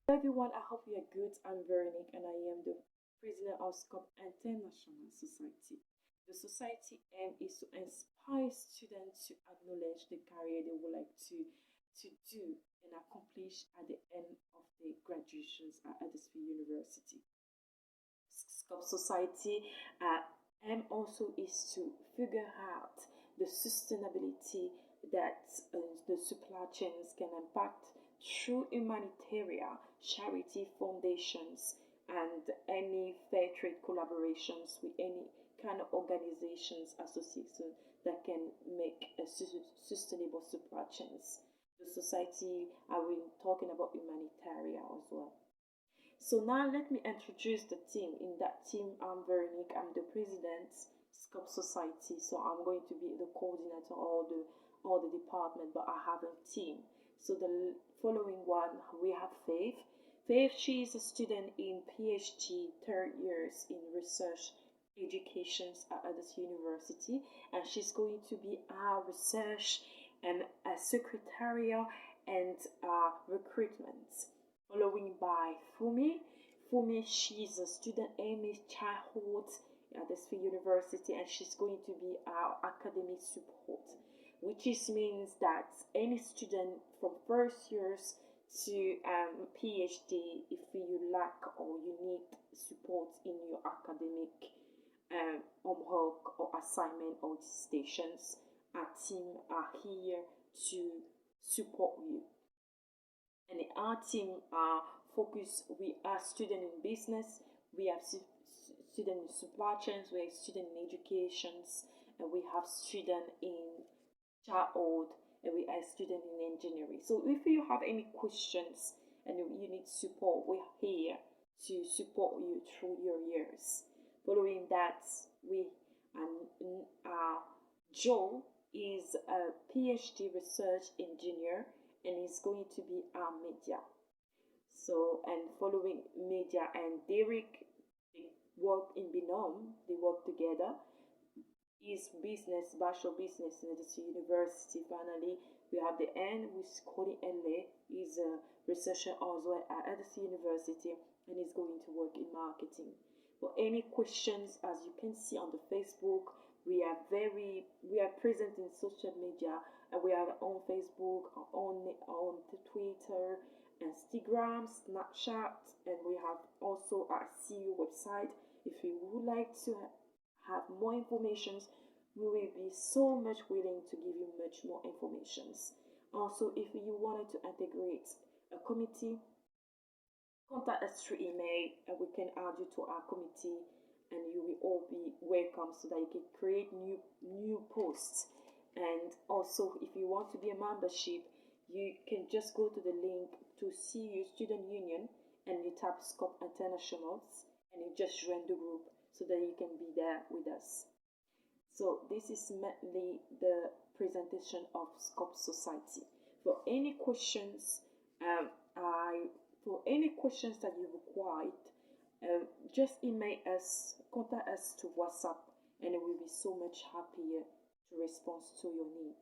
Hello everyone, I hope you are good. I'm Veronique and I am the president of Scop International Society. The society aim is to inspire students to acknowledge the career they would like to do and accomplish at the end of their graduations at Huddersfield University. Scop Society aim also is to figure out the sustainability that the supply chains can impact through humanitarian charity foundations and any fair trade collaborations with any kind of organizations associations that can make a sustainable supply chains. The society I will talking about humanitarian as well. So now let me introduce the team. In that team, I'm Veronique. I'm the president, Scop Society. So I'm going to be the coordinator of all the department, but I have a team. So the following one we have Faith. Faith, she is a student in PhD third years in research education at Huddersfield University, and she's going to be our research and a secretarial and recruitment, following by Fumi. Fumi, she's a student MA childhood at Huddersfield University, and she's going to be our academic support, which means that any student from first years to PhD, if you lack or you need support in your academic homework or assignment or stations, our team are here to support you. And our team are focused. We are student in business, we have student in supply chains, we have student in educations, and we have student in childhood, and we have student in engineering. So if you have any questions and you need support, we're here to support you through your years. Following that, we Joe is a PhD research engineer and is going to be our media. So, and following media and Derek, they work in Binom, they work together. Is business, bachelor business in the university. Finally, we have the end with Cody LA. He's a researcher as well at Huddersfield University and is going to work in marketing. For any questions, as you can see on the Facebook, we are present in social media, and we are on Facebook, on Twitter, Instagram, Snapchat, and we have also our CU website. If you would like to have more information, we will be so much willing to give you much more informations. Also, if you wanted to integrate a committee, contact us through email and we can add you to our committee, and you will all be welcome so that you can create new posts. And also, if you want to be a membership, you can just go to the link to see your student union and you tap Scop Internationals and you just join the group so that you can be there with us. So this is mainly the presentation of Scop Society. For any questions, that you require, just email us, contact us to WhatsApp, and we'll be so much happier to respond to your need.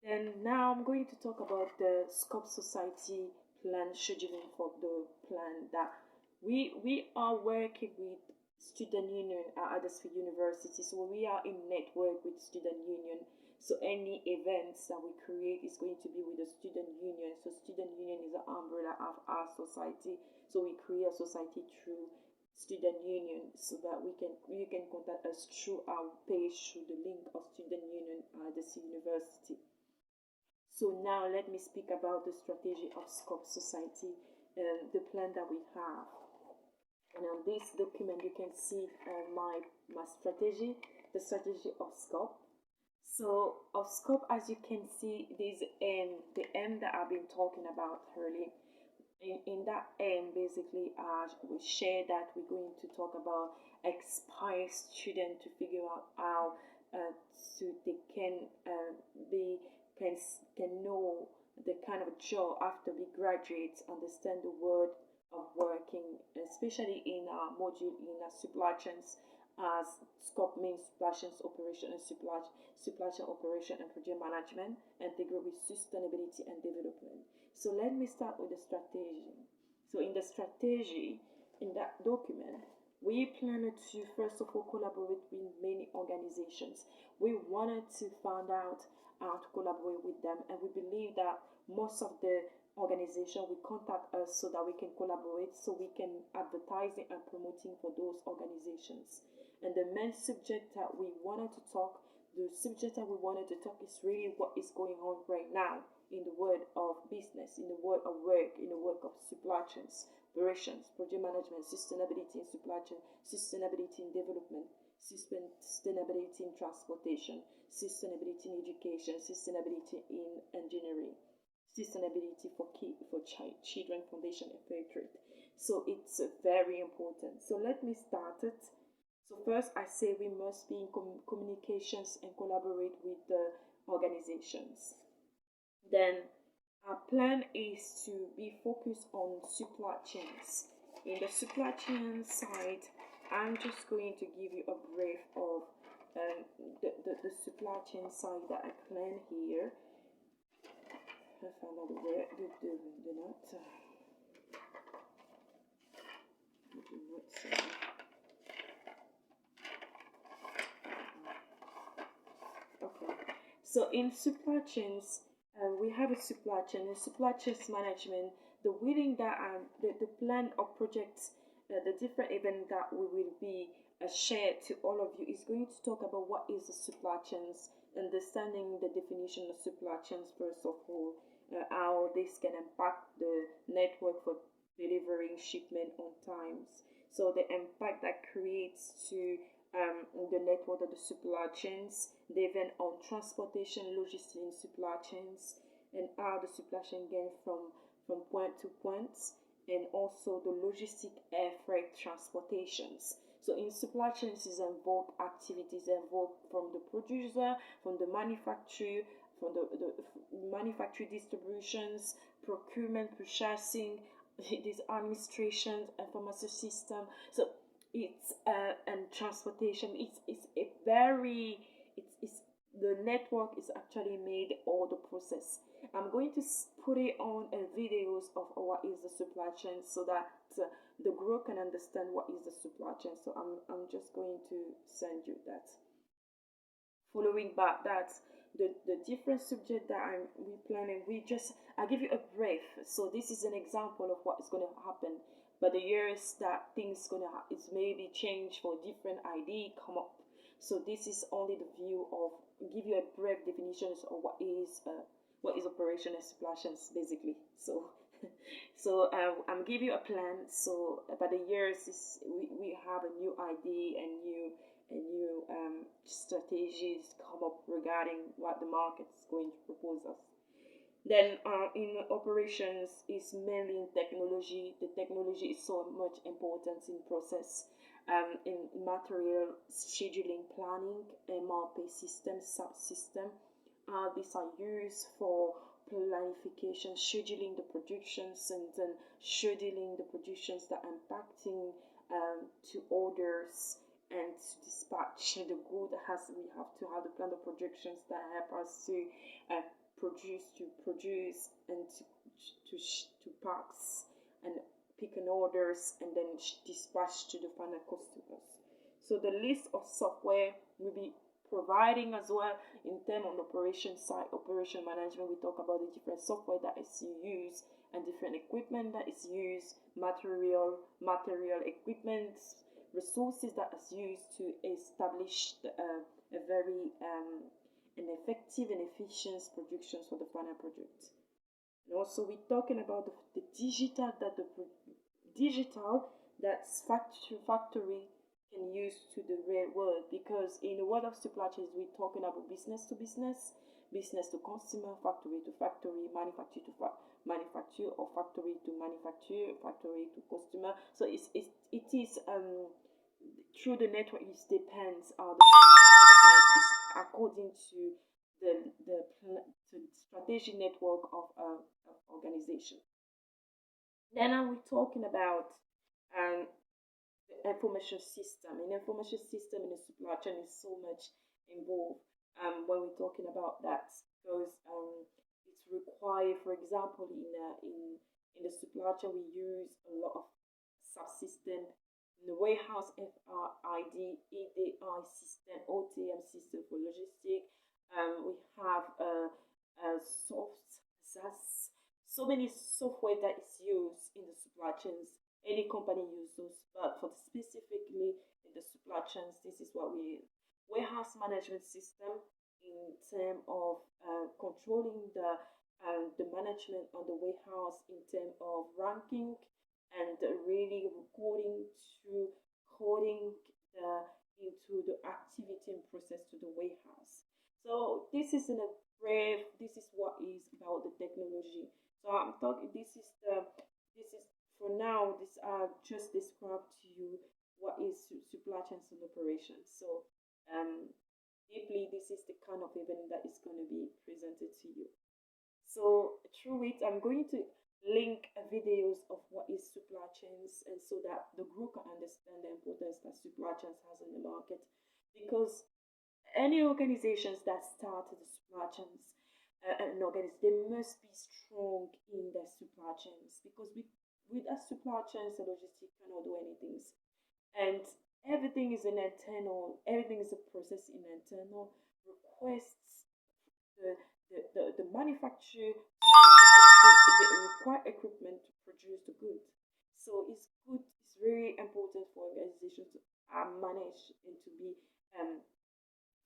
Then now I'm going to talk about the Scop Society plan scheduling for the plan that we are working with student union at Huddersfield University. So we are in network with student union. So any events that we create is going to be with the student union. So student union is an umbrella of our society. So we create a society through student union so that you can contact us through our page through the link of student union at Huddersfield University. So now let me speak about the strategy of Scop Society and the plan that we have. And on this document you can see my strategy, the strategy of Scop. So of Scop, as you can see, there's the M that I've been talking about earlier. In that M, basically, we share that we're going to talk about inspire students to figure out how they can know the kind of job after we graduate, understand the word of working, especially in our module in our supply chains, as Scop means supply chains operation and supply chain operation and project management, integrate with sustainability and development. So let me start with the strategy. So in the strategy, in that document, we planned to first of all collaborate with many organizations. We wanted to find out how to collaborate with them, and we believe that most of the organization will contact us so that we can collaborate, so we can advertising and promoting for those organizations. And the main subject that we wanted to talk, the subject that we wanted to talk is really what is going on right now in the world of business, in the world of work, in the work of supply chains, operations, project management, sustainability in supply chain, sustainability in development, sustainability in transportation, sustainability in education, sustainability in engineering, sustainability for children foundation and fair trade. So it's very important. So let me start it. So first I say we must be in communications and collaborate with the organizations. Then our plan is to be focused on supply chains. In the supply chain side, I'm just going to give you a brief of the supply chain side that I plan here. I found out where do not say. Okay, so in supply chains, we have a supply chain. In supply chains management, the within that the plan of projects, the different event that we will be shared to all of you is going to talk about what is the supply chains, understanding the definition of supply chains first of all, how this can impact the network for delivering shipment on times. So the impact that creates to the network of the supply chains, the event on transportation, logistics in supply chains, and how the supply chain get from point to point, and also the logistic air freight transportations. So in supply chains is involved activities involved from the producer, from the manufacturer, from the manufacturer distributions, procurement, purchasing, this administration, information system. So it's and transportation. It's a very it's the network is actually made all the process. I'm going to put it on videos of what is the supply chain so that the group can understand what is the supply chain. So I'm just going to send you that. Following back that, the different subject that we planning, I give you a brief. So this is an example of what is going to happen. But the years that things gonna is maybe change for different idea come up. So this is only the view of give you a brief definitions of what is operation and supply chains basically. So I'm giving you a plan. So by the years we have a new idea and new strategies come up regarding what the market is going to propose us. Then in operations is mainly in technology. The technology is so much important in process, in material scheduling, planning, MRP system, subsystem. These are used for planification, scheduling the productions, and then scheduling the productions that are impacting to orders and to dispatch the good. We have to have the plan of productions that help us to produce and to packs and pick an orders and then dispatch to the final customers. So the list of software will be providing as well in terms of operation side, operation management. We talk about the different software that is used and different equipment that is used, material equipment, resources that is used to establish a very an effective and efficient production for the final product. And also we're talking about the digital that factory can use to the real world, because in the world of supply chains we're talking about business to business, business to consumer, factory to factory, manufacturer to manufacturer, or factory to manufacturer, factory to customer. So it is through the network. It depends how the supply chain is according to the strategic network of organization. Then we're talking about the information system. An information system in the supply chain is so much involved when we're talking about that, because It's required, for example, in the supply chain, we use a lot of subsystem. In the warehouse, FRID, EDI system, OTM system for logistic. We have soft SAS, so many software that is used in the supply chains. Any company uses, but for specifically in the supply chains, this is what we warehouse management system in terms of controlling the management of the warehouse in terms of ranking and really recording to coding the into the activity and process to the warehouse. So this is in a brief. This is what is about the technology. So I'm talking. This is for now. This just described to you what is supply chains and operations. So um, deeply, this is the kind of event that is going to be presented to you. So through it, I'm going to link videos of what is supply chains, and so that the group can understand the importance that supply chains has in the market. Because any organizations that start the supply chains and they must be strong in their supply chains, because with a supply chains, the logistics cannot do anything, and everything is an internal, everything is a process in internal requests the the manufacturer to have the required equipment to produce the goods. So it's good, it's very important for organizations to manage and to be um,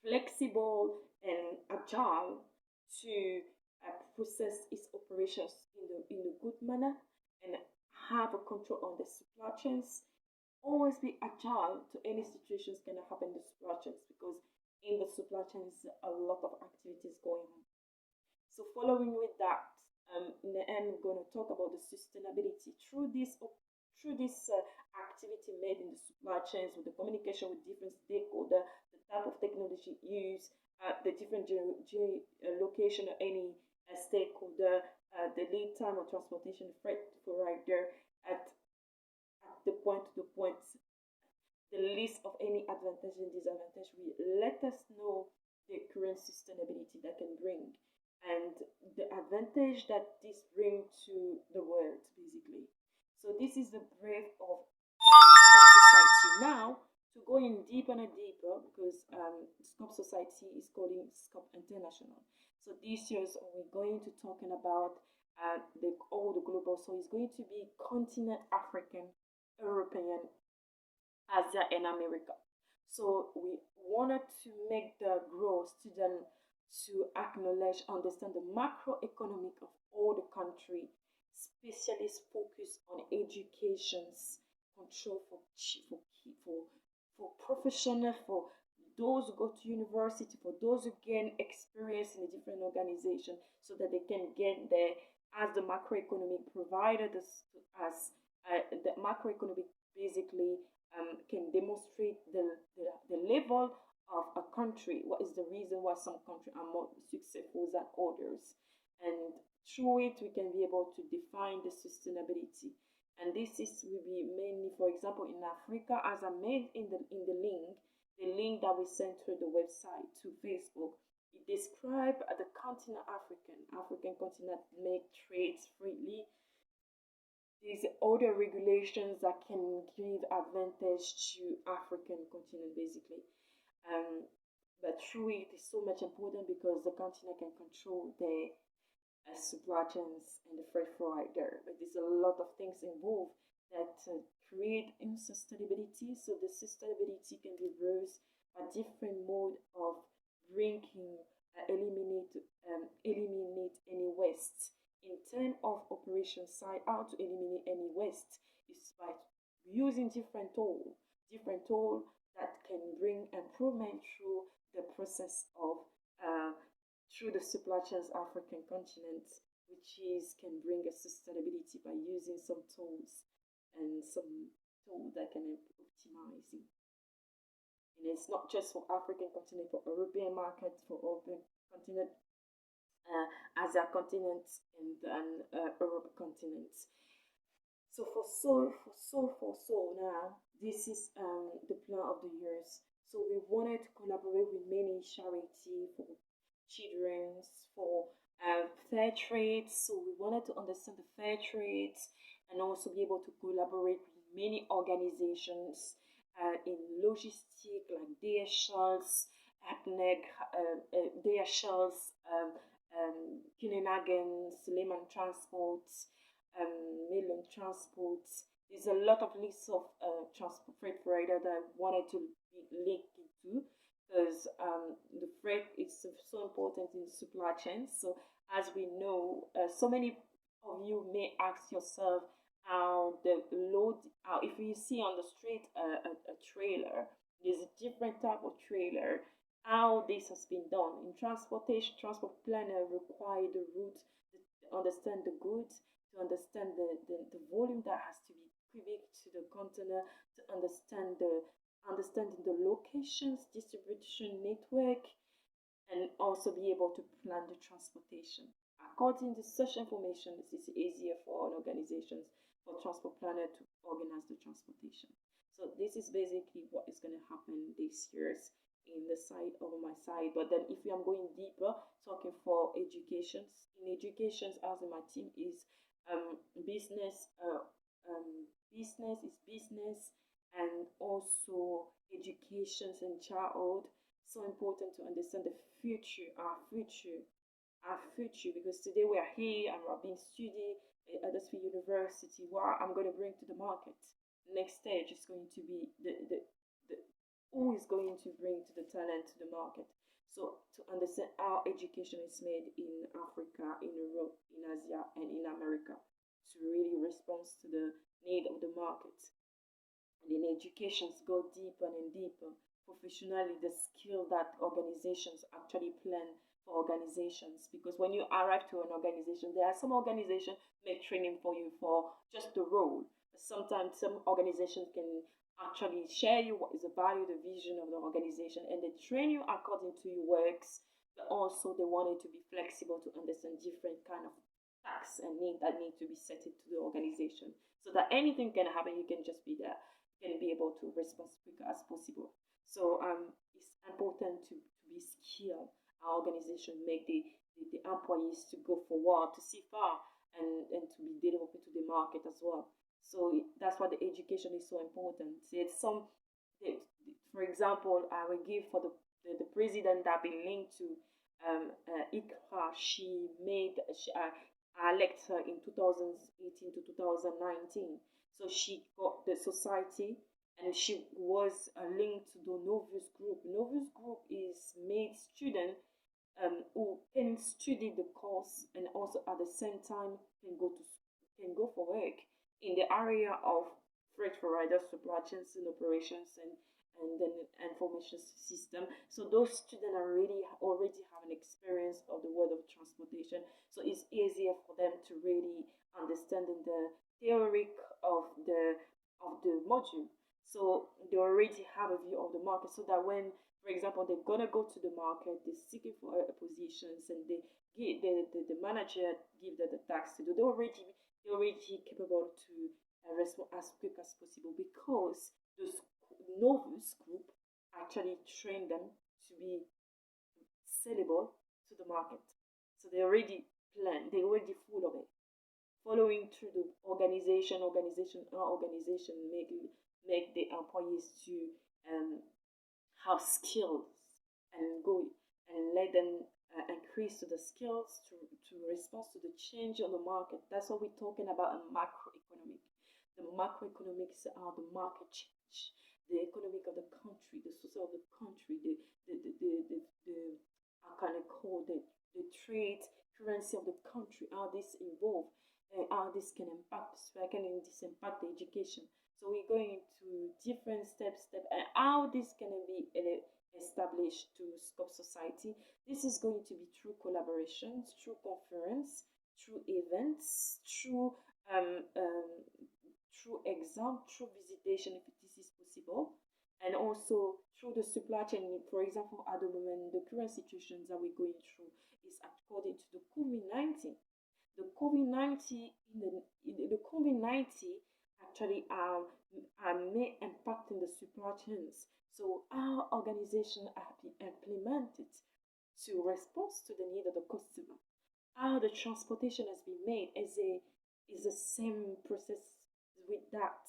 flexible and agile to process its operations in a good manner and have a control on the supply chains. Always be agile to any situations can happen in the supply chains, because in the supply chains a lot of activities going on. So following with that, in the end, we're going to talk about the sustainability through this activity made in the supply chains, with the communication with different stakeholders, the type of technology used, the different location of any stakeholder, the lead time of transportation, freight provider, at the point to the point, the list of any advantage and disadvantage will let us know the current sustainability that can bring, and the advantage that this bring to the world, basically. So this is the brief of Scop Society. Now, to go in deeper and deeper, because Scop Society is calling Scop International. So this year we're going to talking about all the global. So it's going to be continent African, European, Asia, and America. So we wanted to make the growth student to acknowledge, understand the macroeconomic of all the country, specialists focus on educations, control for professional, for those who go to university, for those who gain experience in a different organization, so that they can get there as the macroeconomic provided as the macroeconomic basically can demonstrate the level of a country. What is the reason why some countries are more successful than others? And through it, we can be able to define the sustainability. And this is will be mainly, for example, in Africa, as I made in the link that we sent through the website to Facebook. It describes the continent African continent make trades freely. These other regulations that can give advantage to African continent, basically. Um, but through it is so much important, because the continent can control the supply chains and the freight provider. But there's a lot of things involved that create insustainability. So the sustainability can be raised by different mode of bringing eliminate any waste. In terms of operation side, how to eliminate any waste is by using different tool that can bring improvement through the process of through the supply chains African continent, which is can bring a sustainability by using some tools and some tools that can optimize it. And it's not just for African continent, for European market, for open continent, Asia continent, and Europe continent. So now, this is the plan of the years. So we wanted to collaborate with many charity for children's, for fair trade. So we wanted to understand the fair trades and also be able to collaborate with many organizations in logistics like DHLs, APNEC, DHLs, Kinenagen, Suleiman Transport, Midland Transport. There's a lot of lists of transport freight provider that I wanted to be linked into because the freight is so important in supply chain. So as we know, so many of you may ask yourself how the load, how if you see on the street a trailer, there's a different type of trailer. How this has been done in transportation, transport planner require the route to understand the goods, to understand the volume that has to be cubic to the container, to understand the understanding the locations, distribution network, and also be able to plan the transportation. According to such information, it is easier for an organizations, for transport planner to organize the transportation. So this is basically what is going to happen this year in the side of my side. But then if I'm going deeper, talking for educations, in educations as in my team is business, business is business, and also educations and childhood. So important to understand the future, our future, because today we are here and we're being studied at Huddersfield University. What I'm going to bring to the market. Next stage is going to be the who is going to bring to the talent to the market. So to understand how education is made in Africa, in Europe, in Asia, and in America, to really respond to the need of the market. And then educations go deeper and deeper. Professionally, the skill that organizations actually plan for organizations. Because when you arrive to an organization, there are some organizations make training for you for just the role. Sometimes some organizations can actually share you what is the value, the vision of the organization, and they train you according to your works. But also they want it to be flexible to understand different kind of tasks and need that need to be set into the organization, so that anything can happen, you can just be there, you can be able to respond as quick as possible. So it's important to be skilled. Our organization make the employees to go forward, to see far, and to be developed into the market as well. So that's why the education is so important. It's some, for example, I will give for the president that been linked to ICRA. She made, I elected her in 2018 to 2019. So she got the society and she was linked to the Novus Group. Novus Group is made student who can study the course and also at the same time can go for work in the area of freight provider, supply chains and operations, and then information system. So those students already have an experience of the world of transportation. So it's easier for them to really understanding the theory of the module. So they already have a view of the market, so that when, for example, they're gonna go to the market, they're seeking for positions, and they give the manager give them the tax to do. They're already capable to respond as quick as possible, because the Novus group actually train them to be sellable to the market. So they already plan, they already full of it. Following through the organization make the employees to have skills and go and let them increase the skills to respond to the change on the market. That's what we're talking about in macroeconomic. The macroeconomics are the market change, the economic of the country, the social of the country, the how can I call the trade currency of the country, how this evolve, and how this can impact society, and this impact the education. So we're going into different steps, and how this can be established to Scop society. This is going to be through collaborations, through conference, through events, um, um, through exam, through visitation if this is possible, and also through the supply chain. For example, at the moment, the current situations that we're going through is according to the COVID-19. The COVID-19 the COVID-19 actually may impact in the supply chains. So our organization have been implemented to respond to the need of the customer. how the transportation has been made is the same process with that.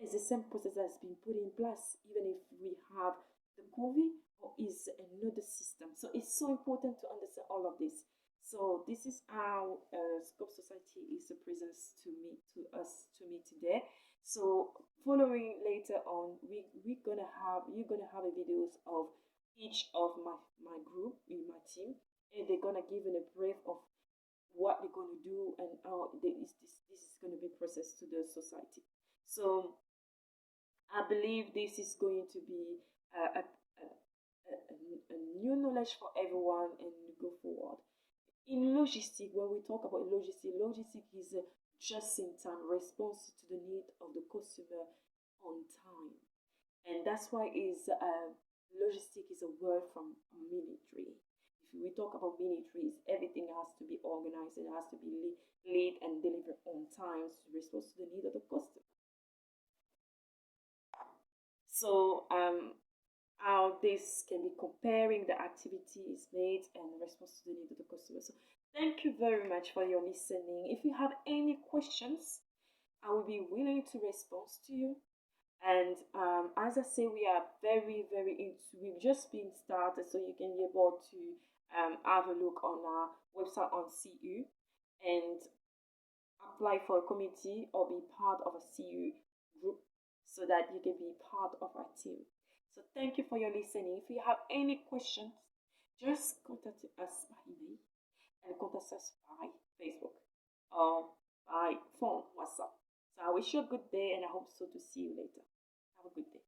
Is the same process that's been put in place even if we have the COVID, or is another system. So it's so important to understand all of this. So this is how Scope Society is a presence to me today. So following later on, we're gonna have you're gonna have a videos of each of my group in my team, and they're gonna give you a brief of what they're gonna do and how this is gonna be processed to the society. So I believe this is going to be a new knowledge for everyone and go forward. In logistic, when we talk about logistic is a just-in-time response to the need of the customer on time, and that's why is logistic is a word from military. If we talk about military, everything has to be organized, it has to be laid and delivered on time to respond to the need of the customer. So how this can be comparing the activities made and the response to the need of the customer. So thank you very much for your listening. If you have any questions, I will be willing to respond to you. And as I say, we are very into. We've just been started, so you can be able to have a look on our website on CU and apply for a committee or be part of a CU group so that you can be part of our team. So thank you for your listening. If you have any questions, just contact us by email and contact us by Facebook or by phone, WhatsApp. So I wish you a good day and I hope so to see you later. Have a good day.